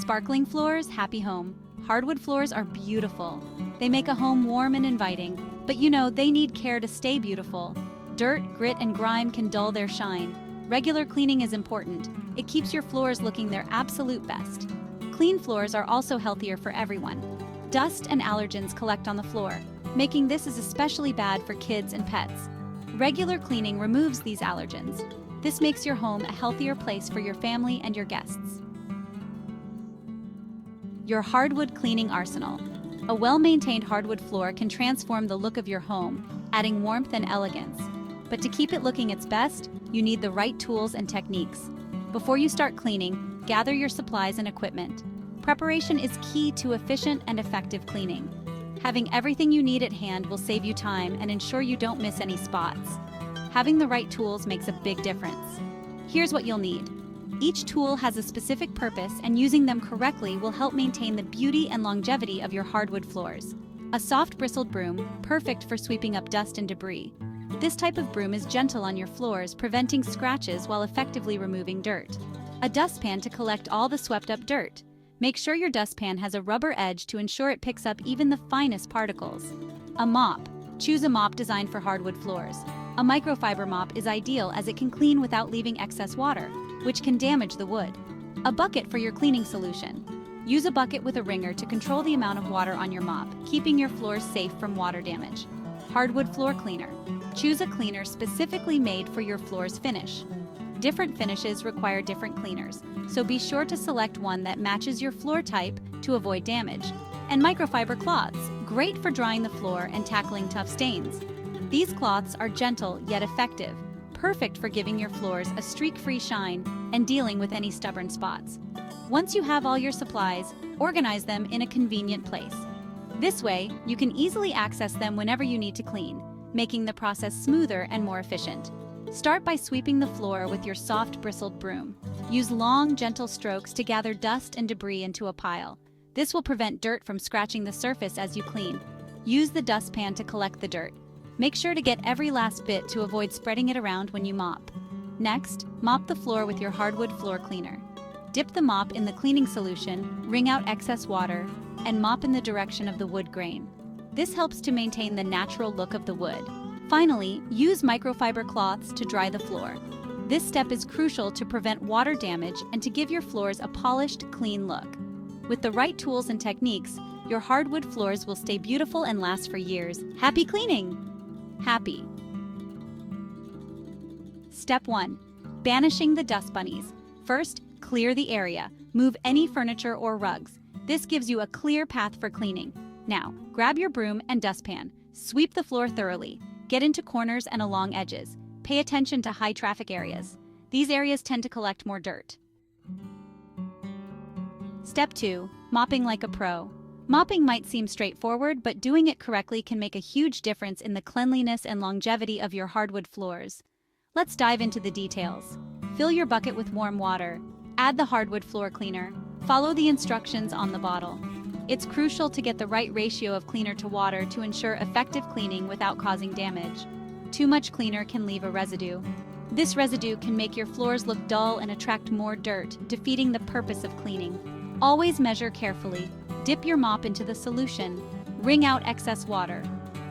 Sparkling floors, happy home. Hardwood floors are beautiful. They make a home warm and inviting, but they need care to stay beautiful. Dirt, grit, and grime can dull their shine. Regular cleaning is important. It keeps your floors looking their absolute best. Clean floors are also healthier for everyone. Dust and allergens collect on the floor, making this especially bad for kids and pets. Regular cleaning removes these allergens. This makes your home a healthier place for your family and your guests. Your hardwood cleaning arsenal. A well-maintained hardwood floor can transform the look of your home, adding warmth and elegance. But to keep it looking its best, you need the right tools and techniques. Before you start cleaning, gather your supplies and equipment. Preparation is key to efficient and effective cleaning. Having everything you need at hand will save you time and ensure you don't miss any spots. Having the right tools makes a big difference. Here's what you'll need. Each tool has a specific purpose, and using them correctly will help maintain the beauty and longevity of your hardwood floors. A soft bristled broom, perfect for sweeping up dust and debris. This type of broom is gentle on your floors, preventing scratches while effectively removing dirt. A dustpan to collect all the swept up dirt. Make sure your dustpan has a rubber edge to ensure it picks up even the finest particles. A mop. Choose a mop designed for hardwood floors. A microfiber mop is ideal as it can clean without leaving excess water, which can damage the wood. A bucket for your cleaning solution. Use a bucket with a wringer to control the amount of water on your mop, keeping your floors safe from water damage. Hardwood floor cleaner. Choose a cleaner specifically made for your floor's finish. Different finishes require different cleaners, so be sure to select one that matches your floor type to avoid damage. And microfiber cloths, great for drying the floor and tackling tough stains. These cloths are gentle yet effective, perfect for giving your floors a streak-free shine and dealing with any stubborn spots. Once you have all your supplies, organize them in a convenient place. This way, you can easily access them whenever you need to clean, making the process smoother and more efficient. Start by sweeping the floor with your soft bristled broom. Use long, gentle strokes to gather dust and debris into a pile. This will prevent dirt from scratching the surface as you clean. Use the dustpan to collect the dirt. Make sure to get every last bit to avoid spreading it around when you mop. Next, mop the floor with your hardwood floor cleaner. Dip the mop in the cleaning solution, wring out excess water, and mop in the direction of the wood grain. This helps to maintain the natural look of the wood. Finally, use microfiber cloths to dry the floor. This step is crucial to prevent water damage and to give your floors a polished, clean look. With the right tools and techniques, your hardwood floors will stay beautiful and last for years. Happy cleaning! Happy. Step 1. Banishing the dust bunnies. First, clear the area. Move any furniture or rugs. This gives you a clear path for cleaning. Now, grab your broom and dustpan. Sweep the floor thoroughly. Get into corners and along edges. Pay attention to high traffic areas. These areas tend to collect more dirt. Step 2. Mopping like a pro. Mopping might seem straightforward, but doing it correctly can make a huge difference in the cleanliness and longevity of your hardwood floors. Let's dive into the details. Fill your bucket with warm water. Add the hardwood floor cleaner. Follow the instructions on the bottle. It's crucial to get the right ratio of cleaner to water to ensure effective cleaning without causing damage. Too much cleaner can leave a residue. This residue can make your floors look dull and attract more dirt, defeating the purpose of cleaning. Always measure carefully. Dip your mop into the solution. Wring out excess water.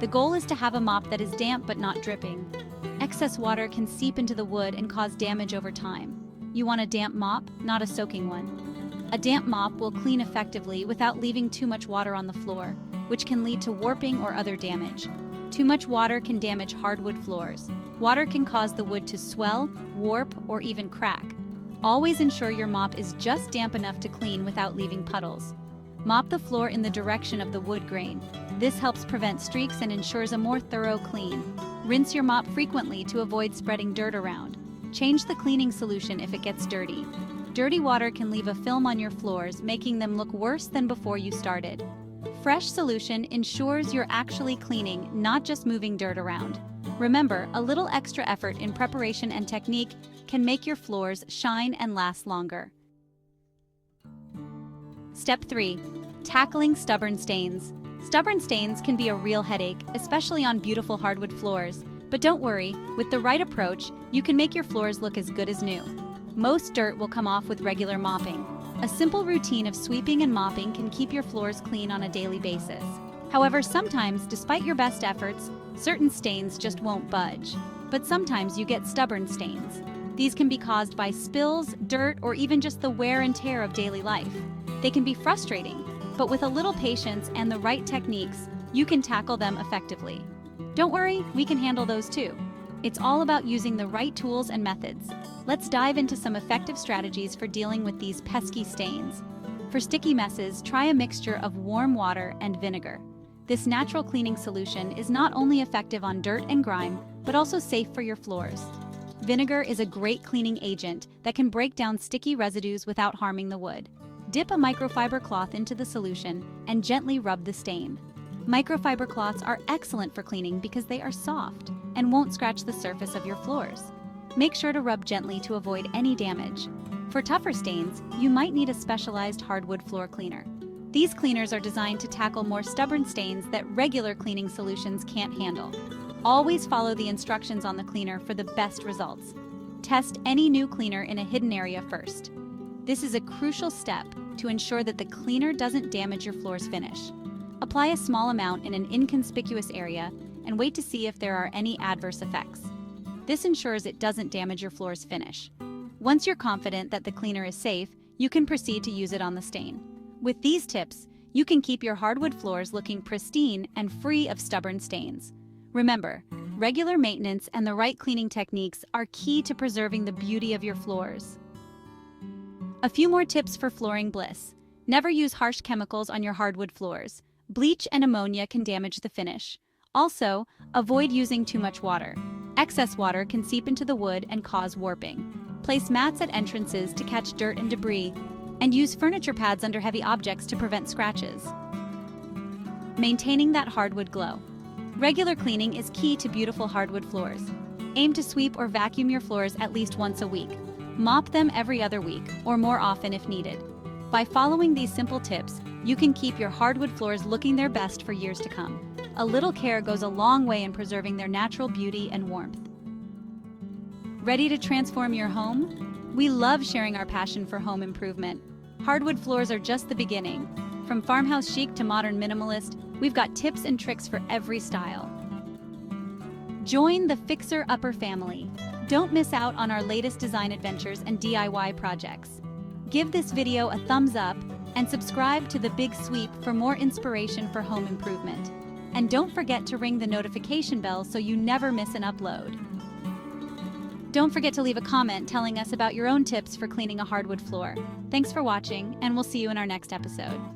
The goal is to have a mop that is damp but not dripping. Excess water can seep into the wood and cause damage over time. You want a damp mop, not a soaking one. A damp mop will clean effectively without leaving too much water on the floor, which can lead to warping or other damage. Too much water can damage hardwood floors. Water can cause the wood to swell, warp, or even crack. Always ensure your mop is just damp enough to clean without leaving puddles. Mop the floor in the direction of the wood grain. This helps prevent streaks and ensures a more thorough clean. Rinse your mop frequently to avoid spreading dirt around. Change the cleaning solution if it gets dirty. Dirty water can leave a film on your floors, making them look worse than before you started. Fresh solution ensures you're actually cleaning, not just moving dirt around. Remember, a little extra effort in preparation and technique can make your floors shine and last longer. Step 3. Tackling stubborn stains. Stubborn stains can be a real headache, especially on beautiful hardwood floors. But don't worry, with the right approach, you can make your floors look as good as new. Most dirt will come off with regular mopping. A simple routine of sweeping and mopping can keep your floors clean on a daily basis. However, sometimes, despite your best efforts, certain stains just won't budge. But sometimes you get stubborn stains. These can be caused by spills, dirt, or even just the wear and tear of daily life. They can be frustrating, but with a little patience and the right techniques, you can tackle them effectively. Don't worry, we can handle those too. It's all about using the right tools and methods. Let's dive into some effective strategies for dealing with these pesky stains. For sticky messes, try a mixture of warm water and vinegar. This natural cleaning solution is not only effective on dirt and grime, but also safe for your floors. Vinegar is a great cleaning agent that can break down sticky residues without harming the wood. Dip a microfiber cloth into the solution and gently rub the stain. Microfiber cloths are excellent for cleaning because they are soft and won't scratch the surface of your floors. Make sure to rub gently to avoid any damage. For tougher stains, you might need a specialized hardwood floor cleaner. These cleaners are designed to tackle more stubborn stains that regular cleaning solutions can't handle. Always follow the instructions on the cleaner for the best results. Test any new cleaner in a hidden area first. This is a crucial step to ensure that the cleaner doesn't damage your floor's finish. Apply a small amount in an inconspicuous area and wait to see if there are any adverse effects. This ensures it doesn't damage your floor's finish. Once you're confident that the cleaner is safe, you can proceed to use it on the stain. With these tips, you can keep your hardwood floors looking pristine and free of stubborn stains. Remember, regular maintenance and the right cleaning techniques are key to preserving the beauty of your floors. A few more tips for flooring bliss. Never use harsh chemicals on your hardwood floors. Bleach and ammonia can damage the finish. Also, avoid using too much water. Excess water can seep into the wood and cause warping. Place mats at entrances to catch dirt and debris, and use furniture pads under heavy objects to prevent scratches. Maintaining that hardwood glow. Regular cleaning is key to beautiful hardwood floors. Aim to sweep or vacuum your floors at least once a week. Mop them every other week, or more often if needed. By following these simple tips, you can keep your hardwood floors looking their best for years to come. A little care goes a long way in preserving their natural beauty and warmth. Ready to transform your home? We love sharing our passion for home improvement. Hardwood floors are just the beginning. From farmhouse chic to modern minimalist, we've got tips and tricks for every style. Join the Fixer Upper family. Don't miss out on our latest design adventures and DIY projects. Give this video a thumbs up and subscribe to The Big Sweep for more inspiration for home improvement. And don't forget to ring the notification bell so you never miss an upload. Don't forget to leave a comment telling us about your own tips for cleaning a hardwood floor. Thanks for watching, and we'll see you in our next episode.